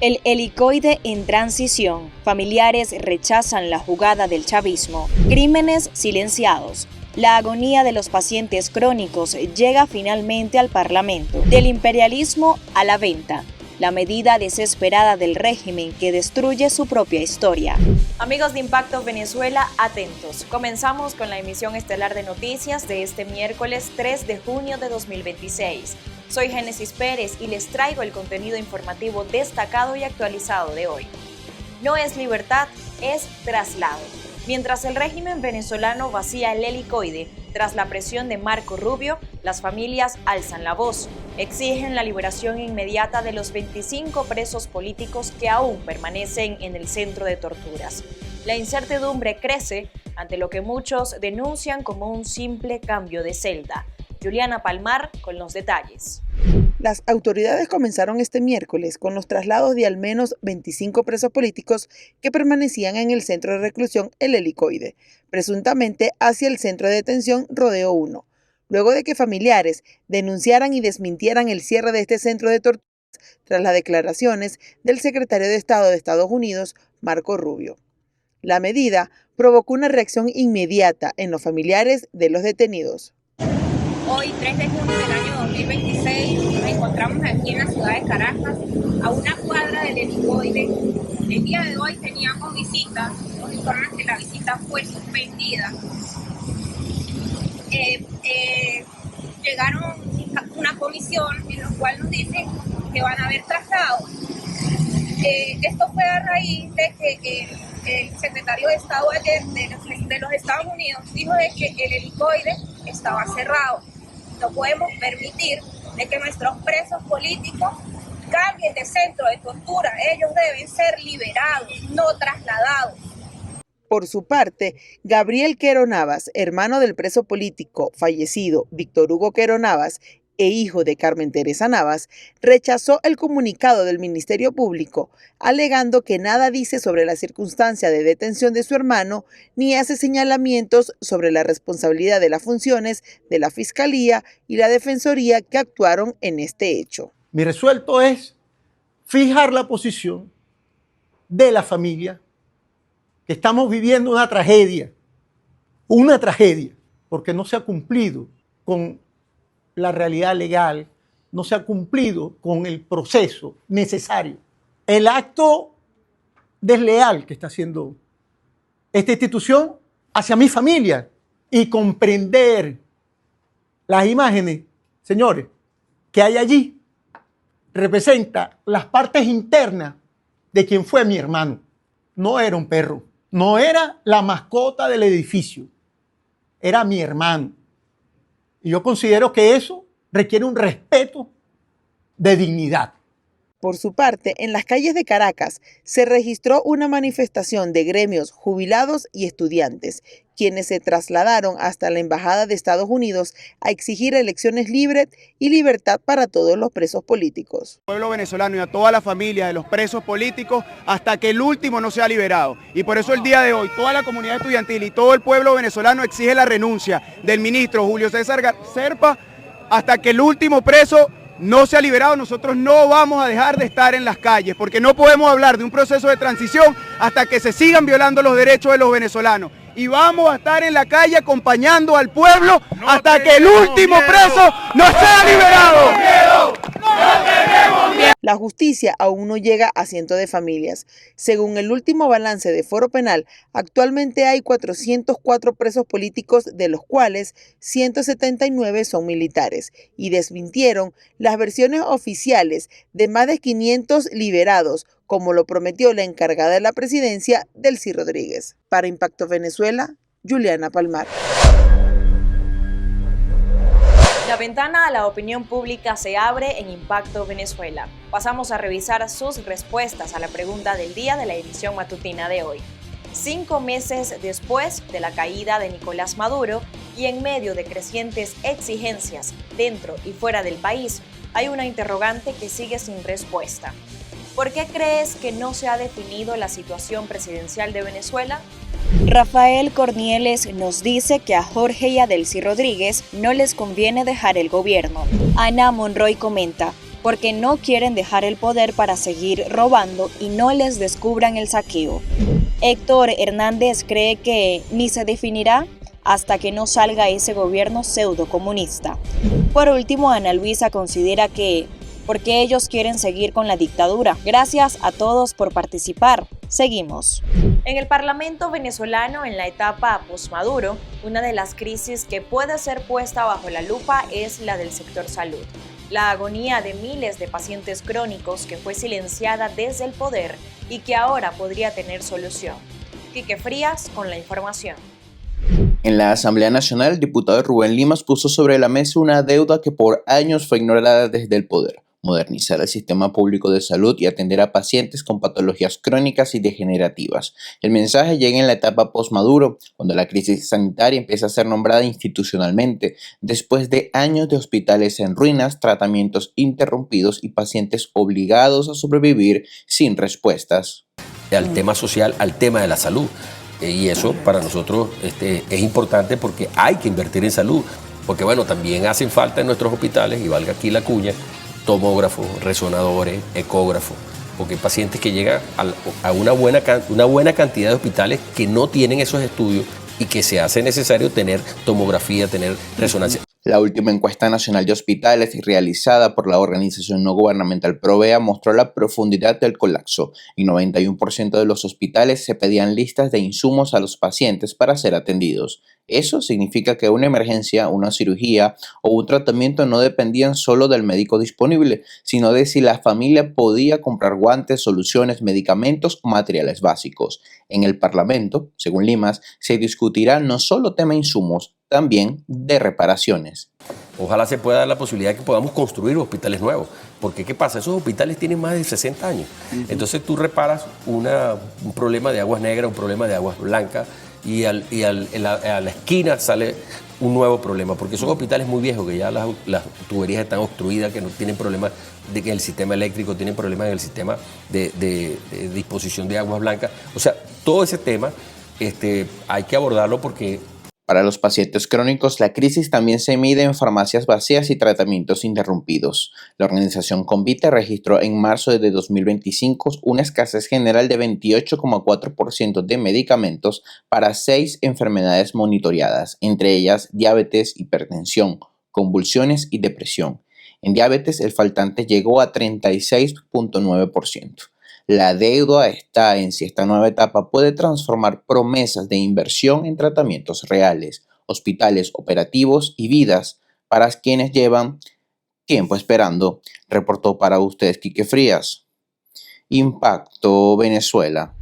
El helicoide en transición. Familiares rechazan la jugada del chavismo. Crímenes silenciados. La agonía de los pacientes crónicos llega finalmente al Parlamento. Del imperialismo a la venta. La medida desesperada del régimen que destruye su propia historia. Amigos de Impacto Venezuela, atentos. Comenzamos con la emisión estelar de noticias de este miércoles 3 de junio de 2026. Soy Génesis Pérez y les traigo el contenido informativo destacado y actualizado de hoy. No es libertad, es traslado. Mientras el régimen venezolano vacía el helicoide tras la presión de Marco Rubio, las familias alzan la voz, exigen la liberación inmediata de los 25 presos políticos que aún permanecen en el centro de torturas. La incertidumbre crece ante lo que muchos denuncian como un simple cambio de celda. Juliana Palmar con los detalles. Las autoridades comenzaron este miércoles con los traslados de al menos 25 presos políticos que permanecían en el centro de reclusión El Helicoide, presuntamente hacia el centro de detención Rodeo 1, luego de que familiares denunciaran y desmintieran el cierre de este centro de torturas tras las declaraciones del secretario de Estado de Estados Unidos, Marco Rubio. La medida provocó una reacción inmediata en los familiares de los detenidos. Hoy, 3 de junio del año 2026, nos encontramos aquí en la ciudad de Caracas, a una cuadra del helicoide. El día de hoy teníamos visitas, nos informan que la visita fue suspendida. Llegaron una comisión en la cual nos dicen que van a haber traslados. Esto fue a raíz de que el secretario de Estado ayer de los Estados Unidos dijo de que el helicoide estaba cerrado. No podemos permitir de que nuestros presos políticos cambien de centro de tortura. Ellos deben ser liberados, no trasladados. Por su parte, Gabriel Quero Navas, hermano del preso político fallecido Víctor Hugo Quero Navas e hijo de Carmen Teresa Navas, rechazó el comunicado del Ministerio Público, alegando que nada dice sobre la circunstancia de detención de su hermano, ni hace señalamientos sobre la responsabilidad de las funciones de la Fiscalía y la Defensoría que actuaron en este hecho. Mi resuelto es fijar la posición de la familia, que estamos viviendo una tragedia, porque no se ha cumplido con la realidad legal, no se ha cumplido con el proceso necesario. El acto desleal que está haciendo esta institución hacia mi familia y comprender las imágenes, señores, que hay allí, representa las partes internas de quien fue mi hermano. No era un perro, no era la mascota del edificio, era mi hermano. Y yo considero que eso requiere un respeto de dignidad. Por su parte, en las calles de Caracas se registró una manifestación de gremios jubilados y estudiantes, quienes se trasladaron hasta la Embajada de Estados Unidos a exigir elecciones libres y libertad para todos los presos políticos. Al pueblo venezolano y a toda la familia de los presos políticos hasta que el último no sea liberado. Y por eso el día de hoy toda la comunidad estudiantil y todo el pueblo venezolano exige la renuncia del ministro Julio César Serpa hasta que el último preso no se ha liberado. Nosotros no vamos a dejar de estar en las calles porque no podemos hablar de un proceso de transición hasta que se sigan violando los derechos de los venezolanos. Y vamos a estar en la calle acompañando al pueblo hasta que el último preso no sea liberado. La justicia aún no llega a cientos de familias. Según el último balance de Foro Penal, actualmente hay 404 presos políticos, de los cuales 179 son militares, y desmintieron las versiones oficiales de más de 500 liberados, como lo prometió la encargada de la presidencia, Delcy Rodríguez. Para Impacto Venezuela, Juliana Palmar. La ventana a la opinión pública se abre en Impacto Venezuela. Pasamos a revisar sus respuestas a la pregunta del día de la edición matutina de hoy. 5 meses después de la caída de Nicolás Maduro y en medio de crecientes exigencias dentro y fuera del país, hay una interrogante que sigue sin respuesta. ¿Por qué crees que no se ha definido la situación presidencial de Venezuela? Rafael Cornieles nos dice que a Jorge y a Delcy Rodríguez no les conviene dejar el gobierno. Ana Monroy comenta: porque no quieren dejar el poder para seguir robando y no les descubran el saqueo. Héctor Hernández cree que ni se definirá hasta que no salga ese gobierno pseudo-comunista. Por último, Ana Luisa considera que porque ellos quieren seguir con la dictadura. Gracias a todos por participar. Seguimos. En el Parlamento venezolano, en la etapa post-Maduro, una de las crisis que puede ser puesta bajo la lupa es la del sector salud. La agonía de miles de pacientes crónicos que fue silenciada desde el poder y que ahora podría tener solución. Quique Frías con la información. En la Asamblea Nacional, el diputado Rubén Limas puso sobre la mesa una deuda que por años fue ignorada desde el poder: modernizar el sistema público de salud y atender a pacientes con patologías crónicas y degenerativas. El mensaje llega en la etapa post-Maduro, cuando la crisis sanitaria empieza a ser nombrada institucionalmente, después de años de hospitales en ruinas, tratamientos interrumpidos y pacientes obligados a sobrevivir sin respuestas. Al tema social, al tema de la salud. Y eso para nosotros es importante porque hay que invertir en salud. Porque bueno, también hacen falta en nuestros hospitales, y valga aquí la cuña, tomógrafos, resonadores, ecógrafos, porque hay pacientes que llegan a una buena cantidad de hospitales que no tienen esos estudios y que se hace necesario tener tomografía, tener resonancia. La última encuesta nacional de hospitales realizada por la organización no gubernamental Provea mostró la profundidad del colapso. En 91% de los hospitales se pedían listas de insumos a los pacientes para ser atendidos. Eso significa que una emergencia, una cirugía o un tratamiento no dependían solo del médico disponible, sino de si la familia podía comprar guantes, soluciones, medicamentos o materiales básicos. En el Parlamento, según Limas, se discutirá no solo tema insumos, también de reparaciones. Ojalá se pueda dar la posibilidad de que podamos construir hospitales nuevos, porque ¿qué pasa? Esos hospitales tienen más de 60 años. Entonces tú reparas un problema de aguas negras, un problema de aguas blancas, y a la esquina sale un nuevo problema, porque son hospitales muy viejos, que ya las tuberías están obstruidas, que no tienen problemas de que el sistema eléctrico, tienen problemas en el sistema de disposición de aguas blancas. O sea, todo ese tema hay que abordarlo porque... Para los pacientes crónicos, la crisis también se mide en farmacias vacías y tratamientos interrumpidos. La organización Convite registró en marzo de 2025 una escasez general de 28,4% de medicamentos para 6 enfermedades monitoreadas, entre ellas diabetes, hipertensión, convulsiones y depresión. En diabetes, el faltante llegó a 36,9%. La deuda está en si esta nueva etapa puede transformar promesas de inversión en tratamientos reales, hospitales operativos y vidas para quienes llevan tiempo esperando. Reportó para ustedes Quique Frías. Impacto Venezuela.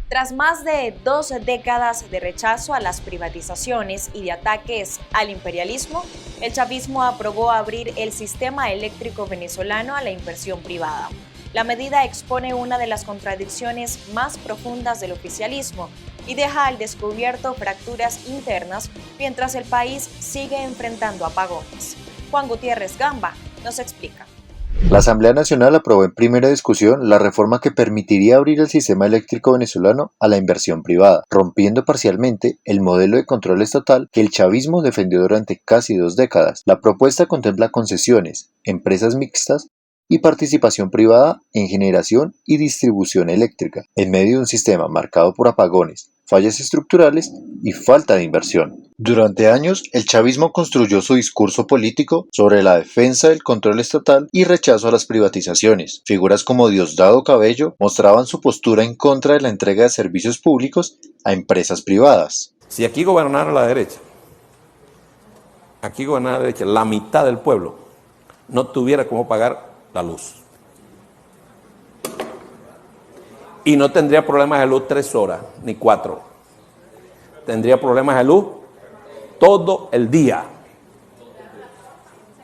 Tras más de 2 décadas de rechazo a las privatizaciones y de ataques al imperialismo, el chavismo aprobó abrir el sistema eléctrico venezolano a la inversión privada. La medida expone una de las contradicciones más profundas del oficialismo y deja al descubierto fracturas internas mientras el país sigue enfrentando apagones. Juan Gutiérrez Gamba nos explica. La Asamblea Nacional aprobó en primera discusión la reforma que permitiría abrir el sistema eléctrico venezolano a la inversión privada, rompiendo parcialmente el modelo de control estatal que el chavismo defendió durante casi 2 décadas. La propuesta contempla concesiones, empresas mixtas y participación privada en generación y distribución eléctrica, en medio de un sistema marcado por apagones, fallas estructurales y falta de inversión. Durante años, el chavismo construyó su discurso político sobre la defensa del control estatal y rechazo a las privatizaciones. Figuras como Diosdado Cabello mostraban su postura en contra de la entrega de servicios públicos a empresas privadas. Si aquí gobernara la derecha, la mitad del pueblo no tuviera cómo pagar la luz. Y no tendría problemas de luz 3 horas, ni 4. Tendría problemas de luz todo el día.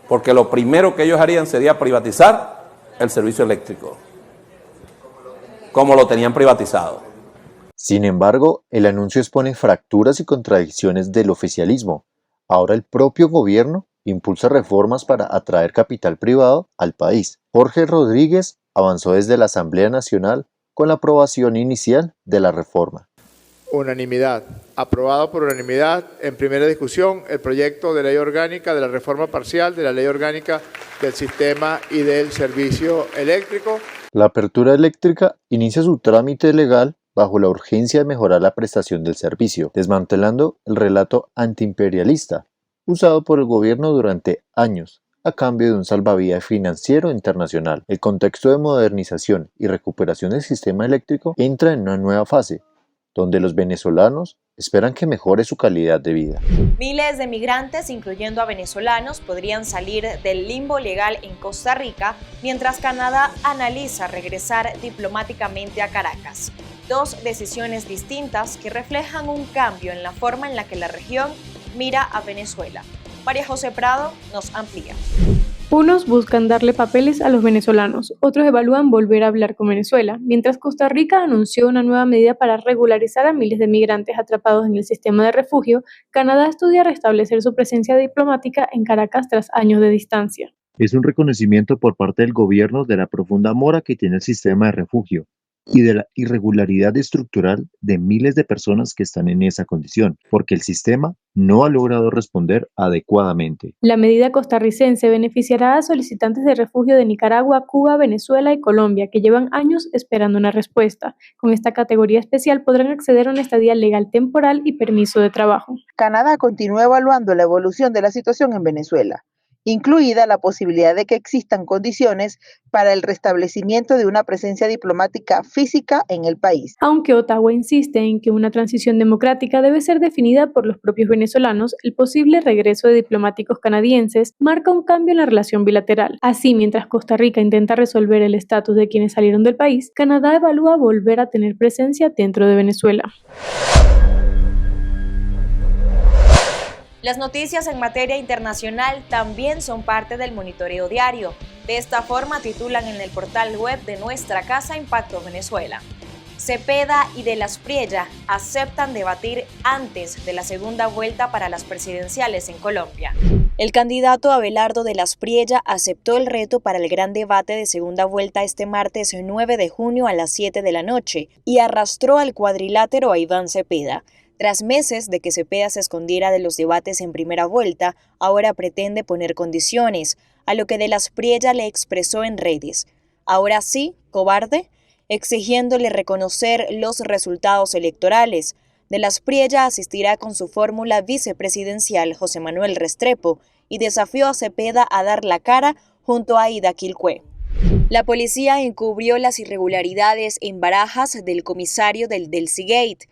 Porque lo primero que ellos harían sería privatizar el servicio eléctrico, como lo tenían privatizado. Sin embargo, el anuncio expone fracturas y contradicciones del oficialismo. Ahora el propio gobierno impulsa reformas para atraer capital privado al país. Jorge Rodríguez avanzó desde la Asamblea Nacional con la aprobación inicial de la reforma. unanimidad. Aprobado por unanimidad en primera discusión el proyecto de ley orgánica de la reforma parcial de la ley orgánica del sistema y del servicio eléctrico. La apertura eléctrica inicia su trámite legal bajo la urgencia de mejorar la prestación del servicio, desmantelando el relato antiimperialista usado por el gobierno durante años a cambio de un salvavidas financiero internacional. El contexto de modernización y recuperación del sistema eléctrico entra en una nueva fase, donde los venezolanos esperan que mejore su calidad de vida. Miles de migrantes, incluyendo a venezolanos, podrían salir del limbo legal en Costa Rica, mientras Canadá analiza regresar diplomáticamente a Caracas. Dos decisiones distintas que reflejan un cambio en la forma en la que la región mira a Venezuela. María José Prado nos amplía. Unos buscan darle papeles a los venezolanos, otros evalúan volver a hablar con Venezuela, mientras Costa Rica anunció una nueva medida para regularizar a miles de migrantes atrapados en el sistema de refugio. Canadá estudia restablecer su presencia diplomática en Caracas tras años de distancia. Es un reconocimiento por parte del gobierno de la profunda mora que tiene el sistema de refugio y de la irregularidad estructural de miles de personas que están en esa condición, porque el sistema no ha logrado responder adecuadamente. La medida costarricense beneficiará a solicitantes de refugio de Nicaragua, Cuba, Venezuela y Colombia, que llevan años esperando una respuesta. Con esta categoría especial podrán acceder a una estadía legal temporal y permiso de trabajo. Canadá continúa evaluando la evolución de la situación en Venezuela, incluida la posibilidad de que existan condiciones para el restablecimiento de una presencia diplomática física en el país. Aunque Ottawa insiste en que una transición democrática debe ser definida por los propios venezolanos, el posible regreso de diplomáticos canadienses marca un cambio en la relación bilateral. Así, mientras Costa Rica intenta resolver el estatus de quienes salieron del país, Canadá evalúa volver a tener presencia dentro de Venezuela. Las noticias en materia internacional también son parte del monitoreo diario. De esta forma titulan en el portal web de nuestra casa Impacto Venezuela. Cepeda y de la Espriella aceptan debatir antes de la segunda vuelta para las presidenciales en Colombia. El candidato Abelardo de la Espriella aceptó el reto para el gran debate de segunda vuelta este martes 9 de junio a las 7 de la noche y arrastró al cuadrilátero a Iván Cepeda. Tras meses de que Cepeda se escondiera de los debates en primera vuelta, ahora pretende poner condiciones, a lo que de la Espriella le expresó en redes. Ahora sí, cobarde, exigiéndole reconocer los resultados electorales. De la Espriella asistirá con su fórmula vicepresidencial José Manuel Restrepo y desafió a Cepeda a dar la cara junto a Ida Quilcué. La policía encubrió las irregularidades en Barajas del comisario del Delsigate.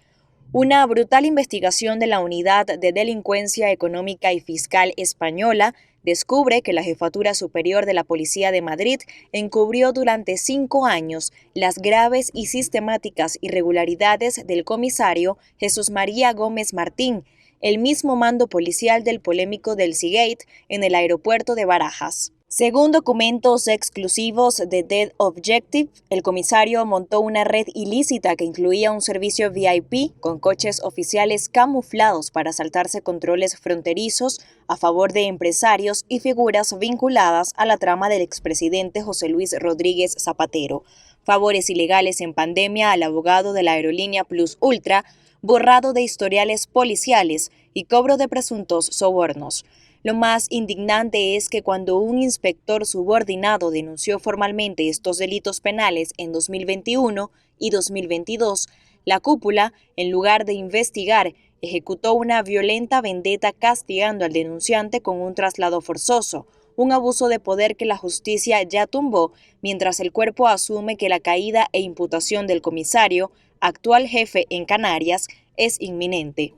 Una brutal investigación de la Unidad de Delincuencia Económica y Fiscal Española descubre que la Jefatura Superior de la Policía de Madrid encubrió durante 5 años las graves y sistemáticas irregularidades del comisario Jesús María Gómez Martín, el mismo mando policial del polémico Delsigate en el aeropuerto de Barajas. Según documentos exclusivos de Dead Objective, el comisario montó una red ilícita que incluía un servicio VIP con coches oficiales camuflados para saltarse controles fronterizos a favor de empresarios y figuras vinculadas a la trama del expresidente José Luis Rodríguez Zapatero, favores ilegales en pandemia al abogado de la aerolínea Plus Ultra, borrado de historiales policiales y cobro de presuntos sobornos. Lo más indignante es que cuando un inspector subordinado denunció formalmente estos delitos penales en 2021 y 2022, la cúpula, en lugar de investigar, ejecutó una violenta vendetta castigando al denunciante con un traslado forzoso, un abuso de poder que la justicia ya tumbó, mientras el cuerpo asume que la caída e imputación del comisario, actual jefe en Canarias, es inminente.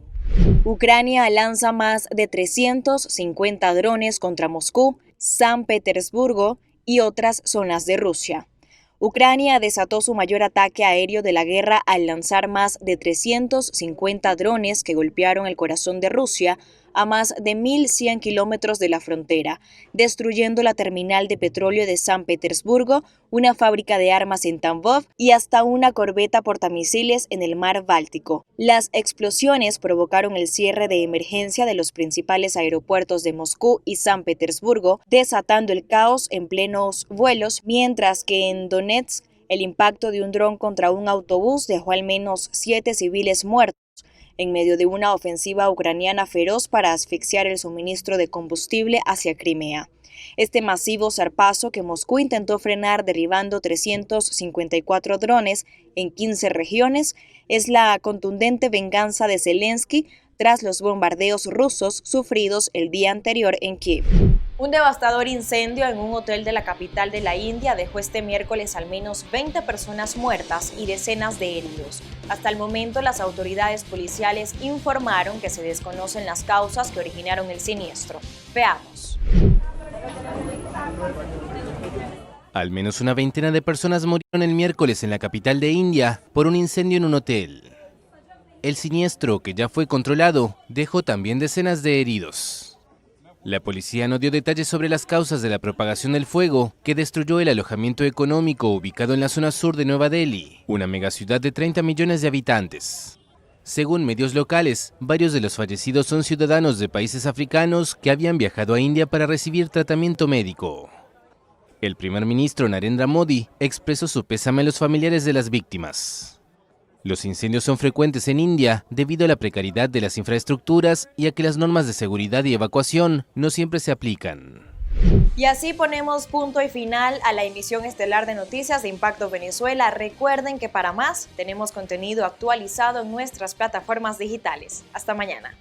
Ucrania lanza más de 350 drones contra Moscú, San Petersburgo y otras zonas de Rusia. Ucrania desató su mayor ataque aéreo de la guerra al lanzar más de 350 drones que golpearon el corazón de Rusia a más de 1.100 kilómetros de la frontera, destruyendo la terminal de petróleo de San Petersburgo, una fábrica de armas en Tambov y hasta una corbeta portamisiles en el mar Báltico. Las explosiones provocaron el cierre de emergencia de los principales aeropuertos de Moscú y San Petersburgo, desatando el caos en plenos vuelos, mientras que en Donetsk el impacto de un dron contra un autobús dejó al menos 7 civiles muertos en medio de una ofensiva ucraniana feroz para asfixiar el suministro de combustible hacia Crimea. Este masivo zarpazo que Moscú intentó frenar derribando 354 drones en 15 regiones es la contundente venganza de Zelensky tras los bombardeos rusos sufridos el día anterior en Kiev. Un devastador incendio en un hotel de la capital de la India dejó este miércoles al menos 20 personas muertas y decenas de heridos. Hasta el momento, las autoridades policiales informaron que se desconocen las causas que originaron el siniestro. Veamos. Al menos una veintena de personas murieron el miércoles en la capital de India por un incendio en un hotel. El siniestro, que ya fue controlado, dejó también decenas de heridos. La policía no dio detalles sobre las causas de la propagación del fuego, que destruyó el alojamiento económico ubicado en la zona sur de Nueva Delhi, una megaciudad de 30 millones de habitantes. Según medios locales, varios de los fallecidos son ciudadanos de países africanos que habían viajado a India para recibir tratamiento médico. El primer ministro Narendra Modi expresó su pésame a los familiares de las víctimas. Los incendios son frecuentes en India debido a la precariedad de las infraestructuras y a que las normas de seguridad y evacuación no siempre se aplican. Y así ponemos punto y final a la emisión estelar de Noticias de Impacto Venezuela. Recuerden que para más tenemos contenido actualizado en nuestras plataformas digitales. Hasta mañana.